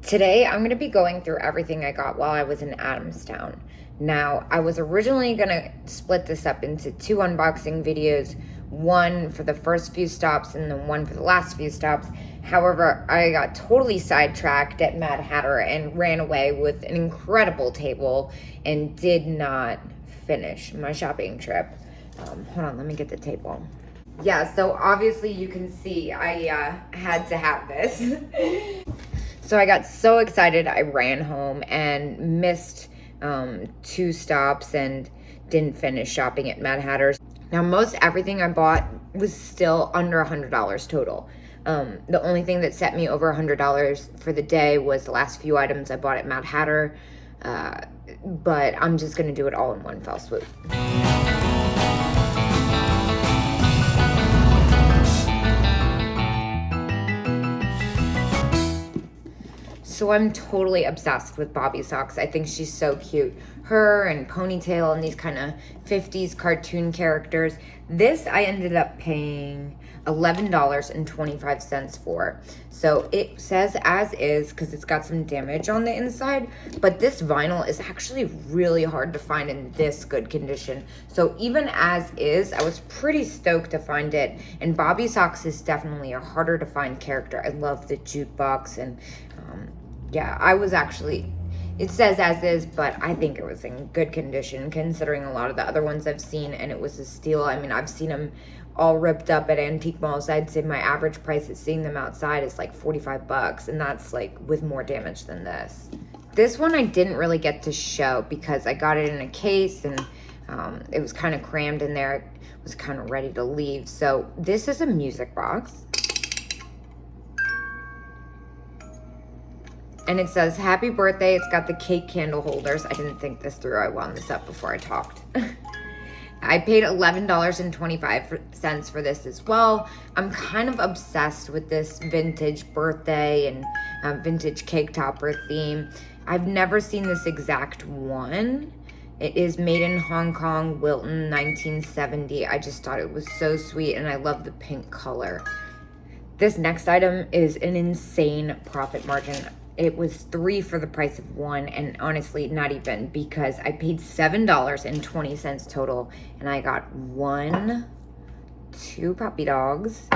Today, I'm going to be going through everything I got while I was in Adamstown. Now, I was originally going to split this up into 2 unboxing videos, one for the first few stops and then one for the last few stops. However, I got totally sidetracked at Mad Hatter and ran away with an incredible table and did not finish my shopping trip. Hold on, let me get the table. Yeah, so obviously you can see I had to have this. So I got so excited, I ran home and missed 2 stops and didn't finish shopping at Mad Hatter's. Now, most everything I bought was still under $100 total. The only thing that set me over $100 for the day was the last few items I bought at Mad Hatter, but I'm just gonna do it all in one fell swoop. So I'm totally obsessed with Bobby socks. I think she's so cute. Her and Ponytail and these kind of 50s cartoon characters. This I ended up paying $11.25 for. So it says as is because it's got some damage on the inside, but this vinyl is actually really hard to find in this good condition. So even as is, I was pretty stoked to find it. And Bobby socks is definitely a harder to find character. I love the jukebox and yeah, I was actually, it says as is, but I think it was in good condition considering a lot of the other ones I've seen, and it was a steal. I mean, I've seen them all ripped up at antique malls. I'd say my average price of seeing them outside is like $45, and that's like with more damage than this. This one I didn't really get to show because I got it in a case and it was kind of crammed in there. It was kind of ready to leave. So this is a music box. And it says, happy birthday. It's got the cake candle holders. I didn't think this through. I wound this up before I talked. I paid $11.25 for this as well. I'm kind of obsessed with this vintage birthday and vintage cake topper theme. I've never seen this exact one. It is made in Hong Kong, Wilton, 1970. I just thought it was so sweet, and I love the pink color. This next item is an insane profit margin. It was 3 for the price of 1, and honestly, not even, because I paid $7.20 total, and I got 2 puppy dogs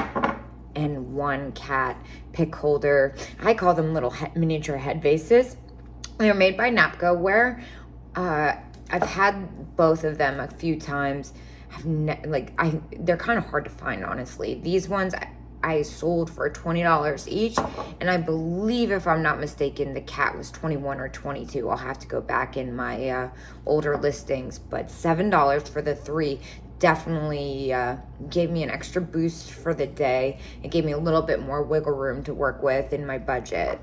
and 1 cat pick holder. I call them little miniature head vases. They're made by Napco Ware. I've had both of them a few times. They're kind of hard to find, honestly. These ones I sold for $20 each, and I believe, if I'm not mistaken, the cat was $21 or $22. I'll have to go back in my older listings, but $7 for the 3 definitely gave me an extra boost for the day. It gave me a little bit more wiggle room to work with in my budget.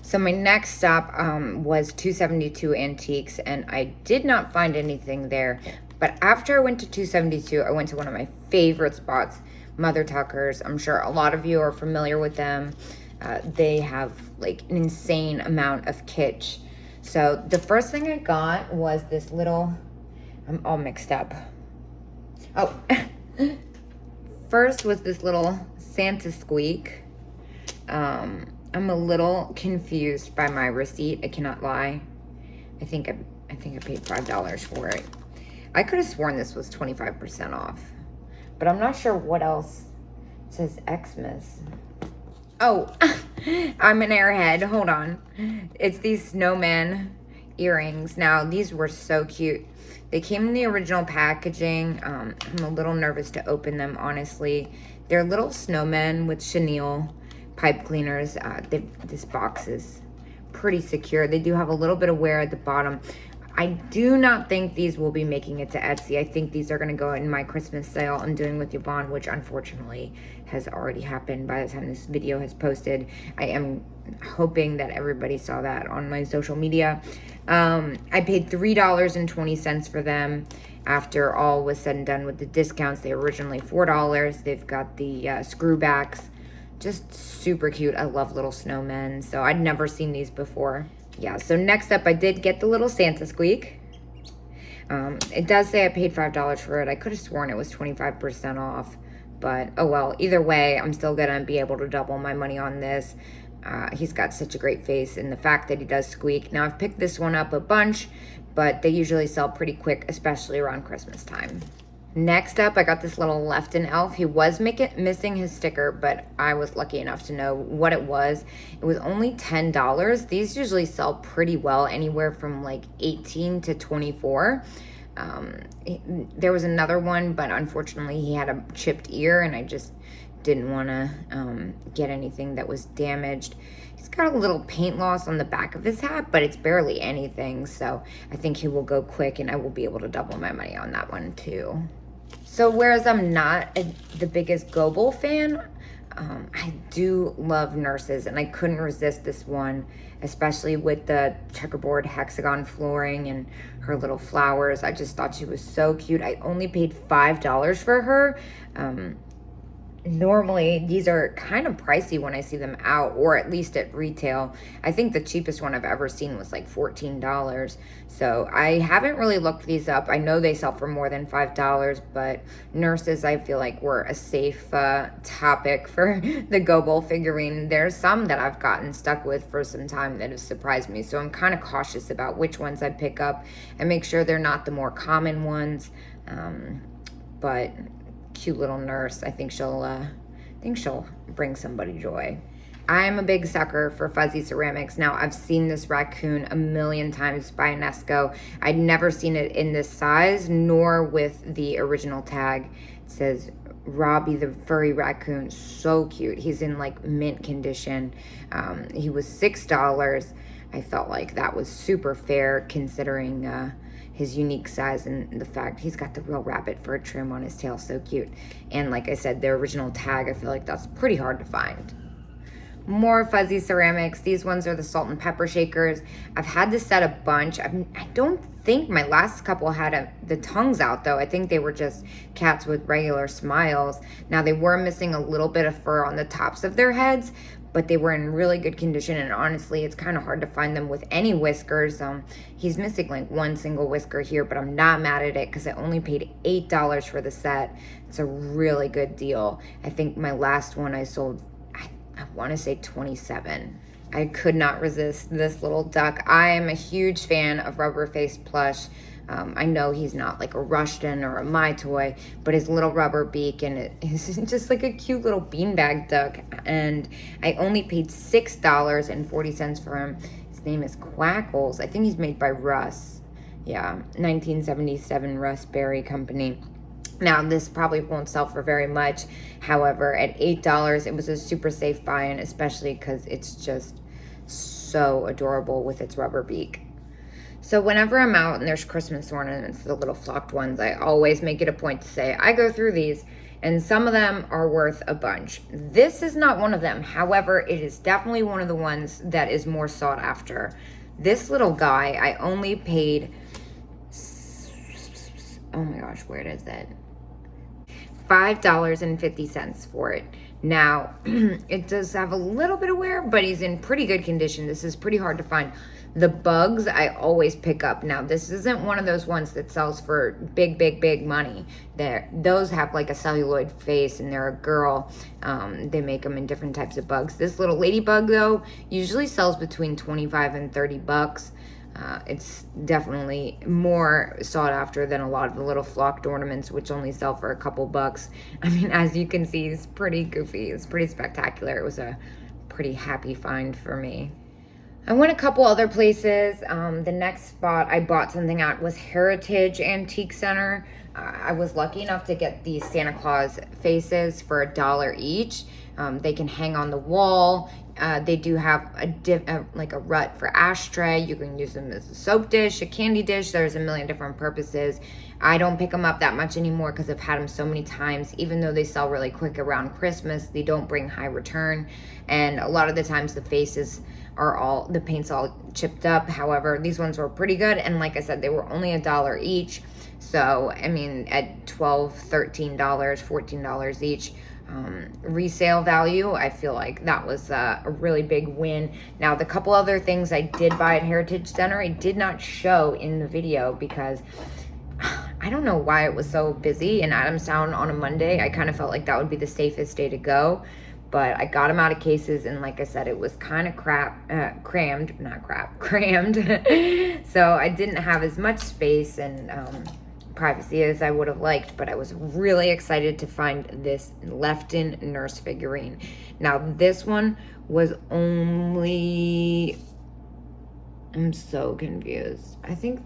So my next stop was 272 Antiques, and I did not find anything there. But after I went to 272, I went to one of my favorite spots, Mother Tucker's. I'm sure a lot of you are familiar with them. They have like an insane amount of kitsch. So the first thing I got was this little, I'm all mixed up. Oh, first was this little Santa squeak. I'm a little confused by my receipt. I cannot lie. I think I paid $5 for it. I could have sworn this was 25% off, but I'm not sure what else. It says Xmas. Oh, I'm an airhead. Hold on. It's these snowman earrings. Now, these were so cute. They came in the original packaging. I'm a little nervous to open them, honestly. They're little snowmen with chenille pipe cleaners. This box is pretty secure. They do have a little bit of wear at the bottom. I do not think these will be making it to Etsy. I think these are going to go in my Christmas sale I'm doing with Yvonne, which unfortunately has already happened by the time this video has posted. I am hoping that everybody saw that on my social media. I paid $3.20 for them. After all was said and done with the discounts, they were originally $4. They've got the screwbacks. Just super cute. I love little snowmen. So I'd never seen these before. Yeah, so next up, I did get the little Santa squeak. It does say I paid $5 for it. I could have sworn it was 25% off, but oh well. Either way, I'm still gonna be able to double my money on this. He's got such a great face, and the fact that he does squeak. Now, I've picked this one up a bunch, but they usually sell pretty quick, especially around Christmas time. Next up, I got this little Lefton elf. He was missing his sticker, but I was lucky enough to know what it was. It was only $10. These usually sell pretty well, anywhere from like 18 to 24. There was another one, but unfortunately he had a chipped ear, and I just didn't want to get anything that was damaged. He's got a little paint loss on the back of his hat, but it's barely anything, so I think he will go quick, and I will be able to double my money on that one too. So whereas I'm not the biggest Goebel fan, I do love nurses, and I couldn't resist this one, especially with the checkerboard hexagon flooring and her little flowers. I just thought she was so cute. I only paid $5 for her. Normally these are kind of pricey when I see them out, or at least at retail. I think the cheapest one I've ever seen was like $14. So I haven't really looked these up. I know they sell for more than $5, but nurses, I feel like, were a safe topic for the Goebel figurine. There's some that I've gotten stuck with for some time that have surprised me, so I'm kind of cautious about which ones I pick up and make sure they're not the more common ones. But cute little nurse. I think she'll bring somebody joy. I'm a big sucker for fuzzy ceramics. Now, I've seen this raccoon a million times by Nesco. I'd never seen it in this size, nor with the original tag. It says Robbie the furry raccoon. So cute. He's in like mint condition. He was $6. I felt like that was super fair considering his unique size and the fact he's got the real rabbit fur trim on his tail. So cute. And like I said, the original tag, I feel like that's pretty hard to find. More fuzzy ceramics. These ones are the salt and pepper shakers. I've had this set a bunch. I don't think my last couple had the tongues out, though. I think they were just cats with regular smiles. Now, they were missing a little bit of fur on the tops of their heads, but they were in really good condition, and honestly, it's kind of hard to find them with any whiskers. He's missing like one single whisker here, but I'm not mad at it because I only paid $8 for the set. It's a really good deal. I think my last one I sold, I want to say 27. I could not resist this little duck. I am a huge fan of rubber-faced plush. I know he's not like a Rushton or a My Toy, but his little rubber beak, and it is just like a cute little beanbag duck. And I only paid $6.40 for him. His name is Quackles. I think he's made by Russ. Yeah, 1977 Russ Berry Company. Now, this probably won't sell for very much. However, at $8, it was a super safe buy-in, especially because it's just so adorable with its rubber beak. So whenever I'm out and there's Christmas ornaments, the little flocked ones, I always make it a point to say, I go through these, and some of them are worth a bunch. This is not one of them. However, it is definitely one of the ones that is more sought after. This little guy, I only paid, oh my gosh, where is it? $5.50 for it. Now, it does have a little bit of wear, but he's in pretty good condition. This is pretty hard to find. The bugs I always pick up. Now, this isn't one of those ones that sells for big money. Those have like a celluloid face, and they're a girl. They make them in different types of bugs. This little ladybug, though, usually sells between 25 and 30 bucks. It's definitely more sought after than a lot of the little flocked ornaments, which only sell for a couple bucks. I mean, as you can see, it's pretty goofy. It's pretty spectacular. It was a pretty happy find for me. I went a couple other places. The next spot I bought something at was Heritage Antique Center. I was lucky enough to get these Santa Claus faces for $1 each. They can hang on the wall. They do have like a rut for ashtray. You can use them as a soap dish, a candy dish. There's a million different purposes. I don't pick them up that much anymore because I've had them so many times. Even though they sell really quick around Christmas, they don't bring high return. And a lot of the times the faces are the paint's all chipped up. However, these ones were pretty good. And like I said, they were only $1 each. So, I mean, at $12, $13, $14 each, resale value, I feel like that was a really big win. Now, the couple other things I did buy at Heritage Center, I did not show in the video because I don't know why it was so busy in Adamstown on a Monday. I kind of felt like that would be the safest day to go. but I got them out of cases, and like I said, it was kind of crammed. So I didn't have as much space and privacy as I would have liked, but I was really excited to find this Lefton nurse figurine. Now this one was only, I'm so confused. I think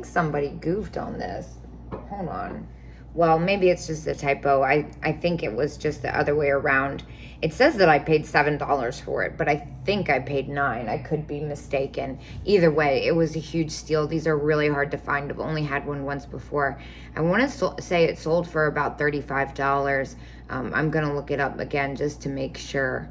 somebody goofed on this. Hold on. Well, maybe it's just a typo. I think it was just the other way around. It says that I paid $7 for it, but I think I paid $9. I could be mistaken. Either way, it was a huge steal. These are really hard to find. I've only had one once before. I want to say it sold for about $35. I'm going to look it up again just to make sure.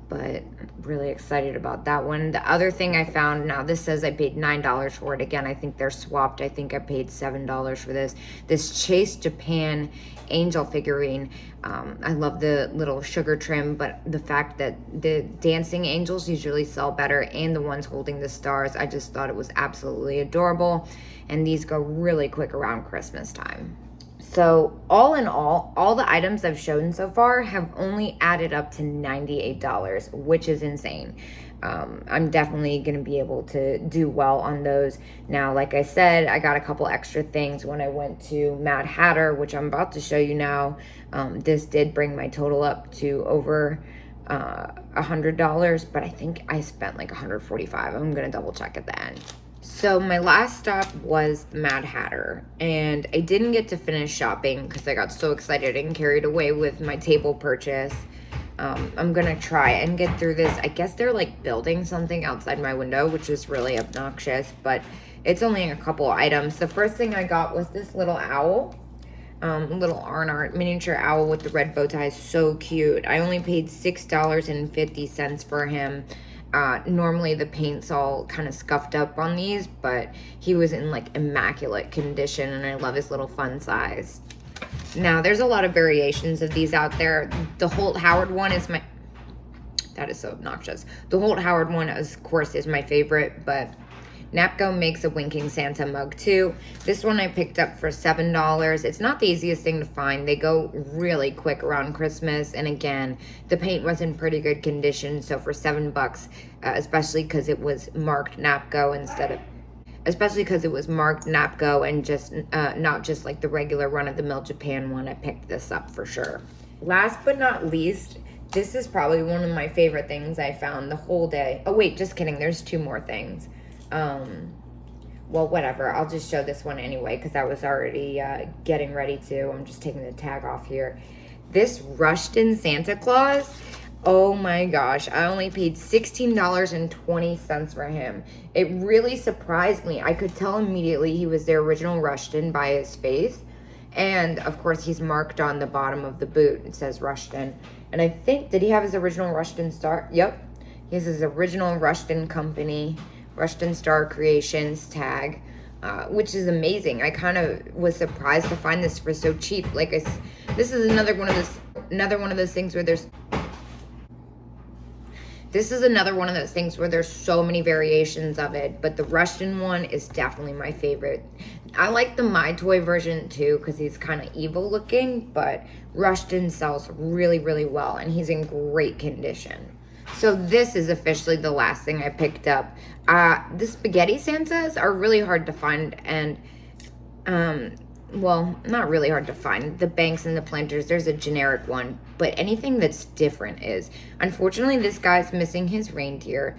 But really excited about that one. The other thing I found, now this says I paid $9 for it. Again, I think they're swapped. I think I paid $7 for this Chase Japan angel figurine. I love the little sugar trim, but the fact that the dancing angels usually sell better, and the ones holding the stars, I just thought it was absolutely adorable. And these go really quick around Christmas time. So all in all the items I've shown so far have only added up to $98, which is insane. I'm definitely going to be able to do well on those. Now, like I said, I got a couple extra things when I went to Mad Hatter, which I'm about to show you now. This did bring my total up to over $100, but I think I spent like $145. I'm going to double check at the end. So my last stop was the Mad Hatter, and I didn't get to finish shopping because I got so excited and carried away with my table purchase. I'm gonna try and get through this. I guess they're like building something outside my window, which is really obnoxious, but it's only a couple items. The first thing I got was this little owl, little Arnart miniature owl with the red bow tie. So cute. I only paid $6.50 for him. Normally the paint's all kind of scuffed up on these, but he was in like immaculate condition, and I love his little fun size. Now there's a lot of variations of these out there. The Holt Howard one is that is so obnoxious. The Holt Howard one, of course, is my favorite, but Napco makes a Winking Santa mug too. This one I picked up for $7. It's not the easiest thing to find. They go really quick around Christmas, and again, the paint was in pretty good condition, so for $7, especially because it was marked Napco and just not just like the regular run-of-the-mill Japan one, I picked this up for sure. Last but not least, this is probably one of my favorite things I found the whole day. Oh wait, just kidding, there's two more things. Well, whatever, I'll just show this one anyway because I was already getting ready to. I'm just taking the tag off here. This Rushton Santa Claus, oh my gosh, I only paid $16.20 for him. It really surprised me. I could tell immediately he was the original Rushton by his face, and of course he's marked on the bottom of the boot. It says Rushton, and I think, did he have his original Rushton star? Yep, he has his original Rushton company, Rushton Star Creations tag, which is amazing. I kind of was surprised to find this for so cheap. This is another one of those things where there's so many variations of it, but the Rushton one is definitely my favorite. I like the My Toy version too because he's kind of evil looking, but Rushton sells really, really well, and he's in great condition. So this is officially the last thing I picked up. The spaghetti Santas are really hard to find, and well, not really hard to find. The banks and the planters, there's a generic one, but anything that's different is. Unfortunately, this guy's missing his reindeer,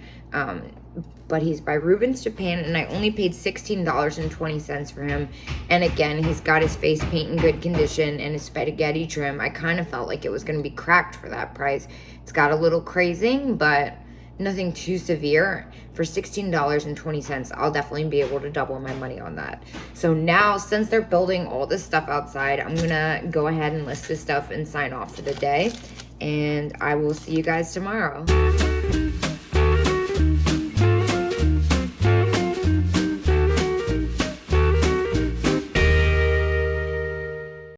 but he's by Rubens Japan, and I only paid $16.20 for him. And again, he's got his face paint in good condition and his spaghetti trim. I kind of felt like it was going to be cracked for that price. It's got a little crazing, but nothing too severe. For $16.20, I'll definitely be able to double my money on that. So now, since they're building all this stuff outside, I'm gonna go ahead and list this stuff and sign off for the day, and I will see you guys tomorrow.